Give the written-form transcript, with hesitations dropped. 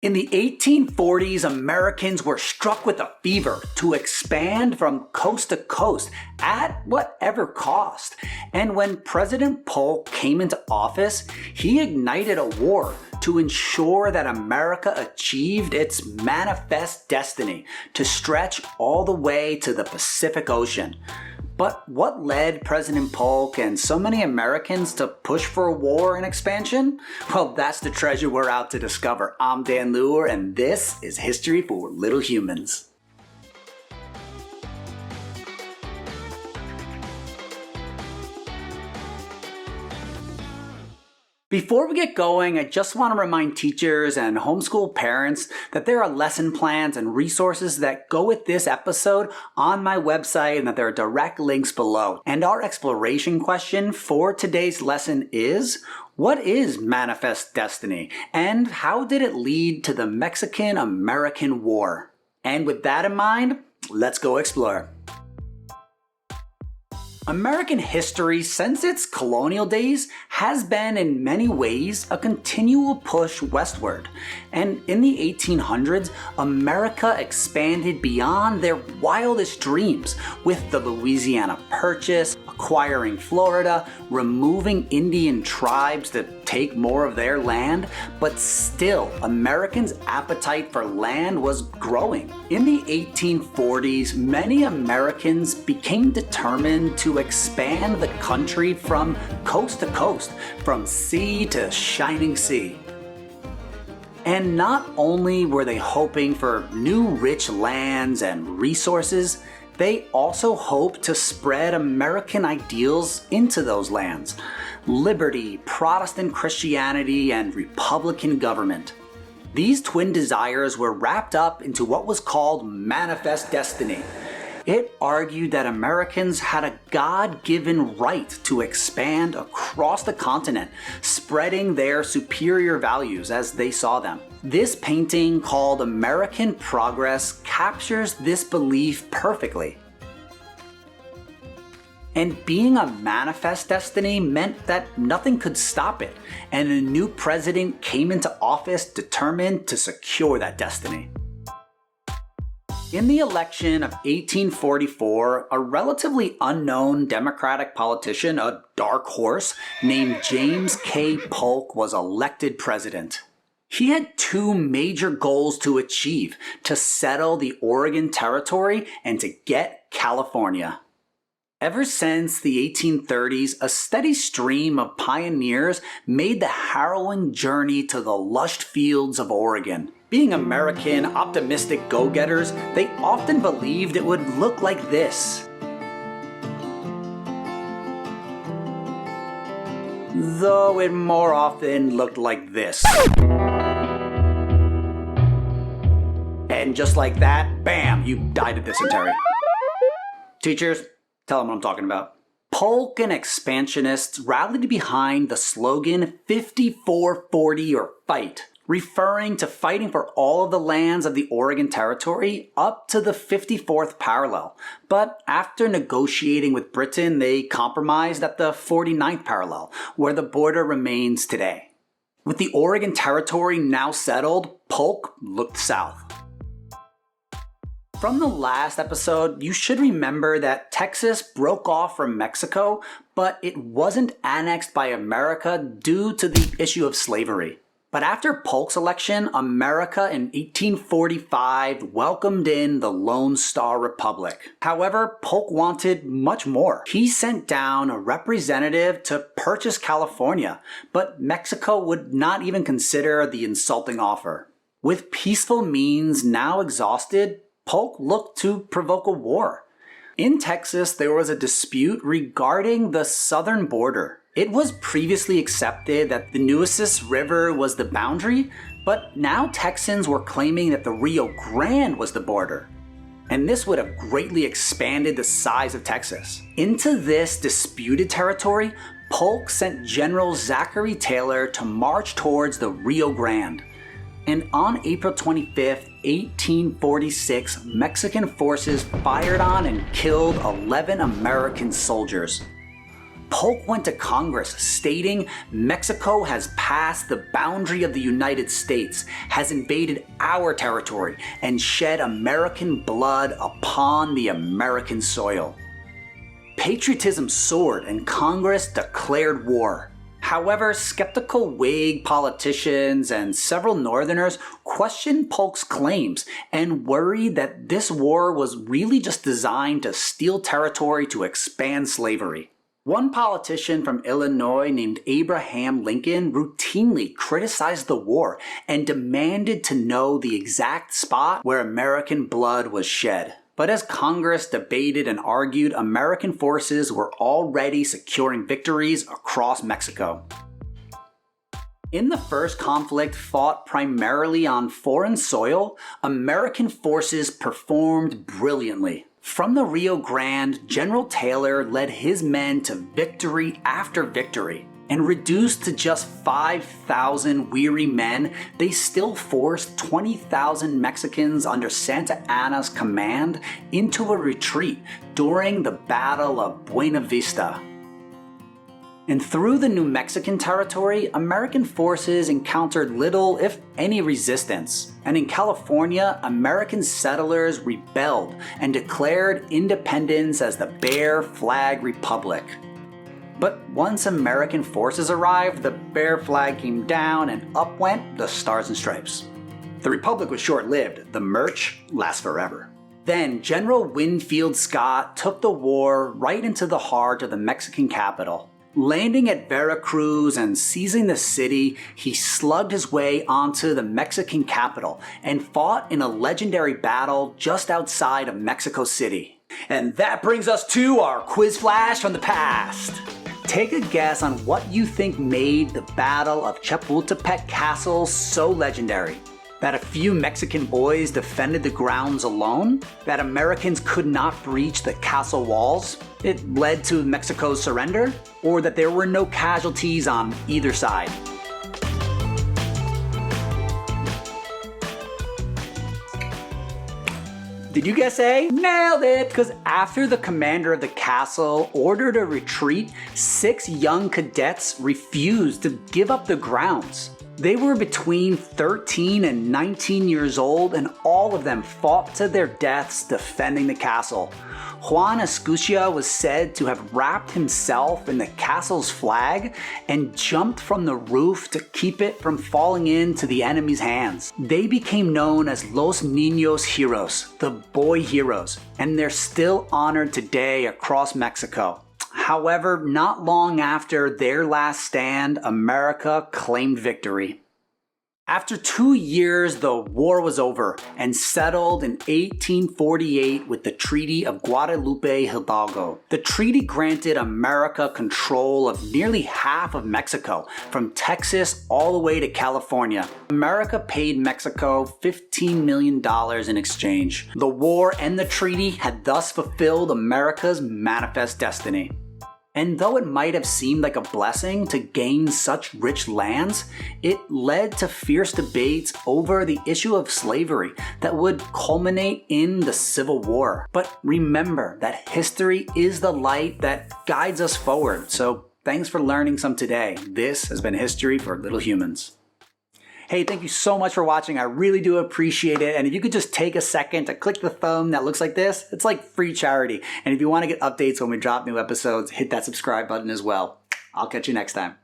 In the 1840s, Americans were struck with a fever to expand from coast to coast at whatever cost. And when President Polk came into office, he ignited a war to ensure that America achieved its manifest destiny to stretch all the way to the Pacific Ocean. But what led President Polk and so many Americans to push for a war and expansion? Well, that's the treasure we're out to discover. I'm Dan Luer, and this is History for Little Humans. Before we get going, I just want to remind teachers and homeschool parents that there are lesson plans and resources that go with this episode on my website and that there are direct links below. And our exploration question for today's lesson is, what is manifest destiny? And how did it lead to the Mexican-American War? And with that in mind, let's go explore. American history since its colonial days has been in many ways a continual push westward. And in the 1800s, America expanded beyond their wildest dreams with the Louisiana Purchase, acquiring Florida, removing Indian tribes to take more of their land, but still, Americans' appetite for land was growing. In the 1840s, many Americans became determined to expand the country from coast to coast, from sea to shining sea. And not only were they hoping for new rich lands and resources, they also hoped to spread American ideals into those lands. Liberty, Protestant Christianity, and Republican government. These twin desires were wrapped up into what was called manifest destiny. It argued that Americans had a God-given right to expand across the continent, spreading their superior values as they saw them. This painting, called American Progress, captures this belief perfectly. And being a manifest destiny meant that nothing could stop it, and a new president came into office determined to secure that destiny. In the election of 1844, a relatively unknown Democratic politician, a dark horse, named James K Polk was elected president. He had two major goals to achieve: to settle the Oregon Territory and to get California. Ever since the 1830s, a steady stream of pioneers made the harrowing journey to the lush fields of Oregon. Being American, optimistic go-getters, they often believed it would look like this. Though it more often looked like this. And just like that, bam, you died of dysentery. Teachers, tell them what I'm talking about. Polk and expansionists rallied behind the slogan 54-40 or fight, referring to fighting for all of the lands of the Oregon Territory up to the 54th parallel. But after negotiating with Britain, they compromised at the 49th parallel, where the border remains today. With the Oregon Territory now settled, Polk looked south. From the last episode, you should remember that Texas broke off from Mexico, but it wasn't annexed by America due to the issue of slavery. But after Polk's election, America in 1845 welcomed in the Lone Star Republic. However, Polk wanted much more. He sent down a representative to purchase California, but Mexico would not even consider the insulting offer. With peaceful means now exhausted, Polk looked to provoke a war. In Texas, there was a dispute regarding the southern border. It was previously accepted that the Nueces River was the boundary, but now Texans were claiming that the Rio Grande was the border. And this would have greatly expanded the size of Texas. Into this disputed territory, Polk sent General Zachary Taylor to march towards the Rio Grande. And on April 25, 1846, Mexican forces fired on and killed 11 American soldiers. Polk went to Congress stating Mexico has passed the boundary of the United States, has invaded our territory, and shed American blood upon the American soil. Patriotism soared and Congress declared war. However, skeptical Whig politicians and several Northerners questioned Polk's claims and worried that this war was really just designed to steal territory to expand slavery. One politician from Illinois named Abraham Lincoln routinely criticized the war and demanded to know the exact spot where American blood was shed. But as Congress debated and argued, American forces were already securing victories across Mexico. In the first conflict fought primarily on foreign soil, American forces performed brilliantly. From the Rio Grande, General Taylor led his men to victory after victory. And reduced to just 5,000 weary men, they still forced 20,000 Mexicans under Santa Anna's command into a retreat during the Battle of Buena Vista. And through the New Mexican territory, American forces encountered little, if any, resistance. And in California, American settlers rebelled and declared independence as the Bear Flag Republic. But once American forces arrived, the bear flag came down and up went the Stars and Stripes. The Republic was short-lived. The merch lasts forever. Then General Winfield Scott took the war right into the heart of the Mexican capital. Landing at Veracruz and seizing the city, he slugged his way onto the Mexican capital and fought in a legendary battle just outside of Mexico City. And that brings us to our quiz flash from the past. Take a guess on what you think made the Battle of Chapultepec Castle so legendary. That a few Mexican boys defended the grounds alone? That Americans could not breach the castle walls? It led to Mexico's surrender? Or that there were no casualties on either side? Did you guess A? Nailed it! Because after the commander of the castle ordered a retreat, 6 young cadets refused to give up the grounds. They were between 13 and 19 years old, and all of them fought to their deaths defending the castle. Juan Escutia was said to have wrapped himself in the castle's flag and jumped from the roof to keep it from falling into the enemy's hands. They became known as Los Niños Heroes, the boy heroes, and they're still honored today across Mexico. However, not long after their last stand, America claimed victory. After 2 years, the war was over and settled in 1848 with the Treaty of Guadalupe Hidalgo. The treaty granted America control of nearly half of Mexico, from Texas all the way to California. America paid Mexico $15 million in exchange. The war and the treaty had thus fulfilled America's manifest destiny. And though it might have seemed like a blessing to gain such rich lands, it led to fierce debates over the issue of slavery that would culminate in the Civil War. But remember that history is the light that guides us forward. So thanks for learning some today. This has been History for Little Humans. Hey, thank you so much for watching. I really do appreciate it. And if you could just take a second to click the thumb that looks like this, it's like free charity. And if you want to get updates when we drop new episodes, hit that subscribe button as well. I'll catch you next time.